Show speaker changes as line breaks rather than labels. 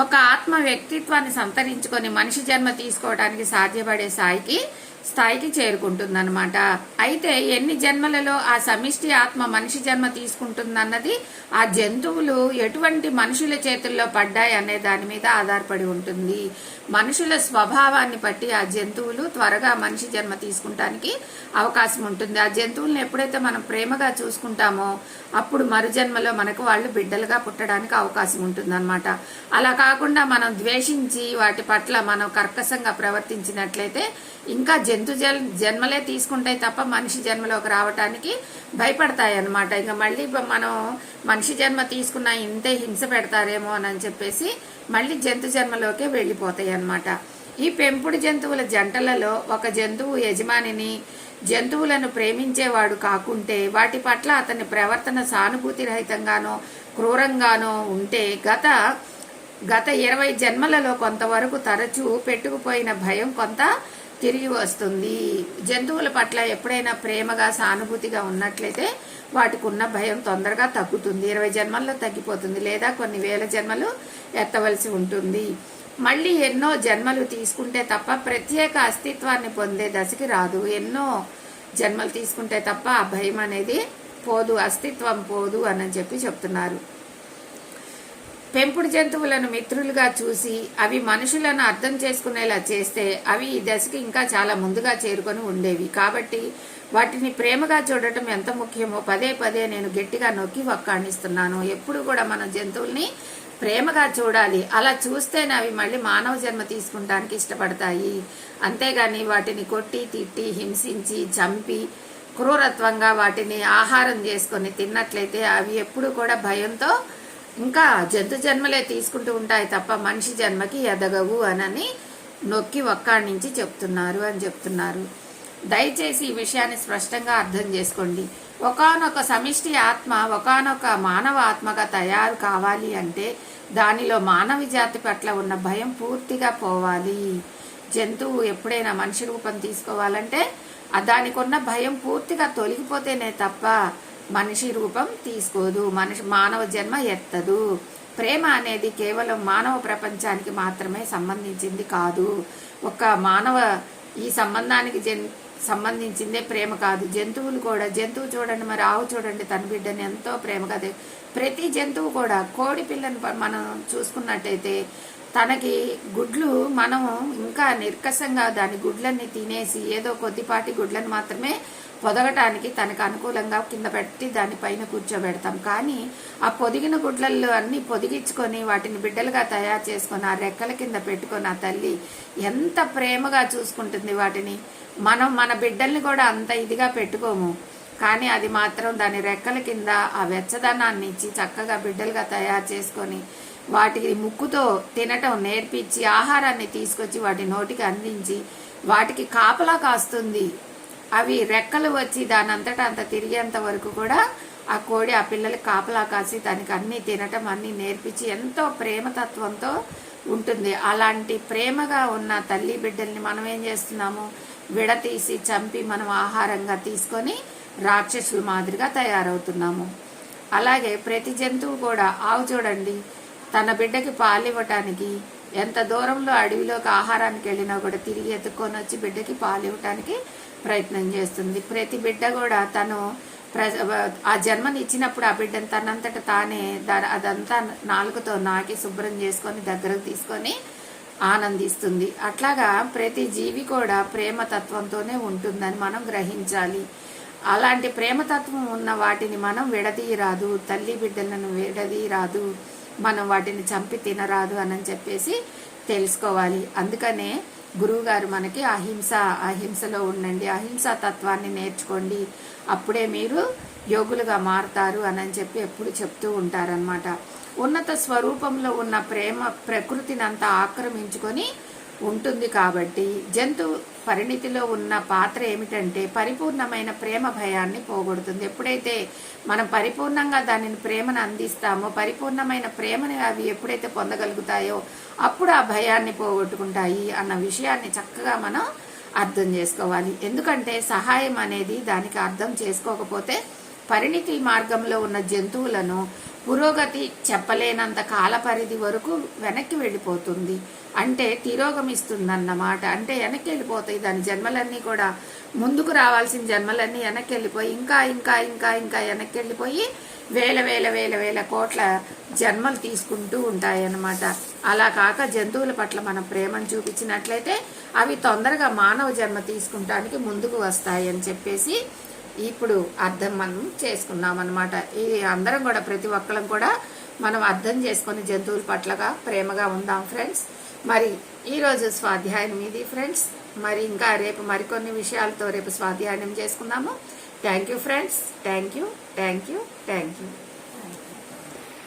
ఒక ఆత్మ వ్యక్తిత్వాన్ని సంతరించుకొని మనిషి జన్మ తీసుకోవడానికి సాధ్యపడే స్థాయికి చేరుకుంటుందన్నమాట. అయితే ఎన్ని జన్మలలో ఆ సమిష్టి ఆత్మ మనిషి జన్మ తీసుకుంటుందన్నది ఆ జంతువులు ఎటువంటి మనుషుల చేతుల్లో పడ్డాయి అనే దాని మీద ఆధారపడి ఉంటుంది. మనుషుల స్వభావాన్ని బట్టి ఆ జంతువులు త్వరగా మనిషి జన్మ తీసుకుంటానికి అవకాశం ఉంటుంది. ఆ జంతువులను ఎప్పుడైతే మనం ప్రేమగా చూసుకుంటామో అప్పుడు మరు జన్మలో మనకు వాళ్ళు బిడ్డలుగా పుట్టడానికి అవకాశం ఉంటుందన్నమాట. అలా కాకుండా మనం ద్వేషించి వాటి పట్ల మనం కర్కశంగా ప్రవర్తించినట్లయితే ఇంకా జంతు జన్మలే తీసుకుంటాయి తప్ప మనిషి జన్మలోకి రావటానికి భయపడతాయి అన్నమాట. ఇంకా మళ్ళీ మనం మనిషి జన్మ తీసుకున్న ఇంతే హింస పెడతారేమో అని చెప్పేసి మళ్ళీ జంతు జన్మలోకే వెళ్ళిపోతాయి అన్నమాట. ఈ పెంపుడు జంతువుల జంటలలో ఒక జంతువు యజమానిని జంతువులను ప్రేమించేవాడు కాకుంటే వాటి పట్ల అతని ప్రవర్తన సానుభూతి రహితంగానో క్రూరంగానో ఉంటే గత 20 జన్మలలో కొంతవరకు తరచూ పెట్టుకుపోయిన భయం కొంత తిరిగి వస్తుంది. జంతువుల పట్ల ఎప్పుడైనా ప్రేమగా సానుభూతిగా ఉన్నట్లయితే వాటికి ఉన్న భయం తొందరగా తగ్గుతుంది. 20 జన్మల్లో తగ్గిపోతుంది, లేదా కొన్ని వేల జన్మలు ఎత్తవలసి ఉంటుంది. మళ్ళీ ఎన్నో జన్మలు తీసుకుంటే తప్ప ప్రత్యేక అస్తిత్వాన్ని పొందే దశకి రాదు. ఎన్నో జన్మలు తీసుకుంటే తప్ప ఆ భయం అనేది పోదు, అస్తిత్వం పోదు అని చెప్పి చెప్తున్నారు. పెంపుడు జంతువులను మిత్రులుగా చూసి అవి మనుషులను అర్థం చేసుకునేలా చేస్తే అవి ఈ దశకి ఇంకా చాలా ముందుగా చేరుకొని ఉండేవి. కాబట్టి వాటిని ప్రేమగా చూడటం ఎంత ముఖ్యమో పదే పదే నేను గట్టిగా నొక్కి వక్కాణిస్తున్నాను. ఎప్పుడు కూడా మనం జంతువుల్ని ప్రేమగా చూడాలి. అలా చూస్తేనే అవి మళ్ళీ మానవ జన్మ తీసుకుంటానికి ఇష్టపడతాయి. అంతేగాని వాటిని కొట్టి తిట్టి హింసించి చంపి క్రూరత్వంగా వాటిని ఆహారం చేసుకొని తిన్నట్లయితే అవి ఎప్పుడు కూడా భయంతో ఇంకా జంతు జన్మలే తీసుకుంటూ ఉంటాయి తప్ప మనిషి జన్మకి ఎదగవు అని నొక్కి వక్కాణించి చెప్తున్నారు. దయచేసి ఈ విషయాన్ని స్పష్టంగా అర్థం చేసుకోండి. ఒకానొక సమిష్టి ఆత్మ ఒకానొక మానవ ఆత్మగా తయారు కావాలి అంటే దానిలో మానవ జాతి పట్ల ఉన్న భయం పూర్తిగా పోవాలి. జంతువు ఎప్పుడైనా మనిషి రూపం తీసుకోవాలంటే దానికి ఉన్న భయం పూర్తిగా తొలగిపోతేనే తప్ప మనిషి రూపం తీసుకోదు, మానవ జన్మ ఎత్తదు. ప్రేమ అనేది కేవలం మానవ ప్రపంచానికి మాత్రమే సంబంధించింది కాదు. ఒక మానవ ఈ సంబంధానికి సంబంధించిందే ప్రేమ కాదు. జంతువులు కూడా, జంతువు చూడండి, మరి ఆవు చూడండి తన బిడ్డని ఎంతో ప్రేమగా ప్రతి జంతువు కూడా, కోడి పిల్లని మనం చూసుకున్నట్టయితే తనకి గుడ్లు మనం ఇంకా నిర్కసంగా దాని గుడ్లన్నీ తినేసి ఏదో కొద్దిపాటి గుడ్లను మాత్రమే పొదగటానికి తనకు అనుకూలంగా కింద పెట్టి దానిపైన కూర్చోబెడతాం. కానీ ఆ పొదిగిన గుడ్లల్లో అన్ని పొదిగించుకొని వాటిని బిడ్డలుగా తయారు చేసుకొని ఆ రెక్కల కింద పెట్టుకొని ఆ తల్లి ఎంత ప్రేమగా చూసుకుంటుంది వాటిని. మనం మన బిడ్డల్ని కూడా అంత ఇదిగా పెట్టుకోము, కానీ అది మాత్రం దాని రెక్కల కింద ఆ వెచ్చదనాన్ని ఇచ్చి చక్కగా బిడ్డలుగా తయారు చేసుకొని వాటికి ముక్కుతో తినటం నేర్పించి ఆహారాన్ని తీసుకొచ్చి వాటి నోటికి అందించి వాటికి కాపలా కాస్తుంది. అవి రెక్కలు వచ్చి దాని అంతటా అంత తిరిగేంత వరకు కూడా ఆ కోడి ఆ పిల్లలకి కాపలా కాసి దానికి అన్ని తినటం అన్ని నేర్పించి ఎంతో ప్రేమతత్వంతో ఉంటుంది. అలాంటి ప్రేమగా ఉన్న తల్లి బిడ్డల్ని మనం ఏం చేస్తున్నాము, విడతీసి చంపి మనం ఆహారంగా తీసుకొని రాక్షసుల మాదిరిగా తయారవుతున్నాము. అలాగే ప్రతి జంతువు కూడా, ఆవు చూడండి, తన బిడ్డకి పాలు ఇవ్వటానికి ఎంత దూరంలో అడవిలోకి ఆహారానికి వెళ్ళినా కూడా తిరిగి ఎత్తుక్కొని వచ్చి బిడ్డకి పాలు ఇవ్వటానికి ప్రయత్నం చేస్తుంది. ప్రతి బిడ్డ కూడా తను ఆ జన్మని ఇచ్చినప్పుడు ఆ బిడ్డను తనంతట తానే అదంతా నాలుకతో నాకి శుభ్రం చేసుకొని దగ్గరకు తీసుకొని ఆనందిస్తుంది. అట్లాగా ప్రతి జీవి కూడా ప్రేమతత్వంతోనే ఉంటుందని మనం గ్రహించాలి. అలాంటి ప్రేమతత్వం ఉన్న వాటిని మనం విడదీయరాదు, తల్లి బిడ్డలను విడదీయరాదు, మనం వాటిని చంపి తినరాదు అని చెప్పేసి తెలుసుకోవాలి. అందుకనే గురువుగారు మనకి అహింసలో ఉండండి, అహింసా తత్వాన్ని నేర్చుకోండి, అప్పుడే మీరు యోగులుగా మారుతారు అని చెప్పి ఎప్పుడు చెప్తూ ఉంటారనమాట. ఉన్నత స్వరూపంలో ఉన్న ప్రేమ ప్రకృతిని అంతా ఆక్రమించుకొని ఉంటుంది. కాబట్టి జంతు పరిణితిలో ఉన్న పాత్ర ఏమిటంటే పరిపూర్ణమైన ప్రేమ భయాన్ని పోగొడుతుంది. ఎప్పుడైతే మనం పరిపూర్ణంగా దానిని ప్రేమను అందిస్తామో, పరిపూర్ణమైన ప్రేమని అవి ఎప్పుడైతే పొందగలుగుతాయో అప్పుడు ఆ భయాన్ని పోగొట్టుకుంటాయి అన్న విషయాన్ని చక్కగా మనం అర్థం చేసుకోవాలి. ఎందుకంటే సహాయం అనేది దానికి అర్థం చేసుకోకపోతే పరిణితి మార్గంలో ఉన్న జంతువులను పురోగతి చెప్పలేనంత కాల పరిధి వరకు వెనక్కి వెళ్ళిపోతుంది. అంటే తిరోగమిస్తుందన్నమాట. అంటే వెనక్కి వెళ్ళిపోతాయి దాని జన్మలన్నీ కూడా. ముందుకు రావాల్సిన జన్మలన్నీ వెనక్కి వెళ్ళిపోయి ఇంకా ఇంకా ఇంకా ఇంకా వెనక్కి వెళ్ళిపోయి వేల వేల వేల వేల కోట్ల జన్మలు తీసుకుంటూ ఉంటాయన్నమాట. అలా కాక జంతువుల పట్ల మనం ప్రేమను చూపించినట్లయితే అవి తొందరగా మానవ జన్మ తీసుకుంటానికి ముందుకు వస్తాయి అని చెప్పేసి ఇప్పుడు అర్థం మనం చేసుకున్నాం అనమాట. ఇది అందరం కూడా ప్రతి ఒక్కరం కూడా మనం అర్థం చేసుకొని జంతువుల పట్లగా ప్రేమగా ఉందాం ఫ్రెండ్స్. మరి ఈరోజు స్వాధ్యాయం ఇది ఫ్రెండ్స్. మరి ఇంకా రేపు మరికొన్ని విషయాలతో రేపు స్వాధ్యాయం చేసుకుందాము. Thank you friends. Thank you.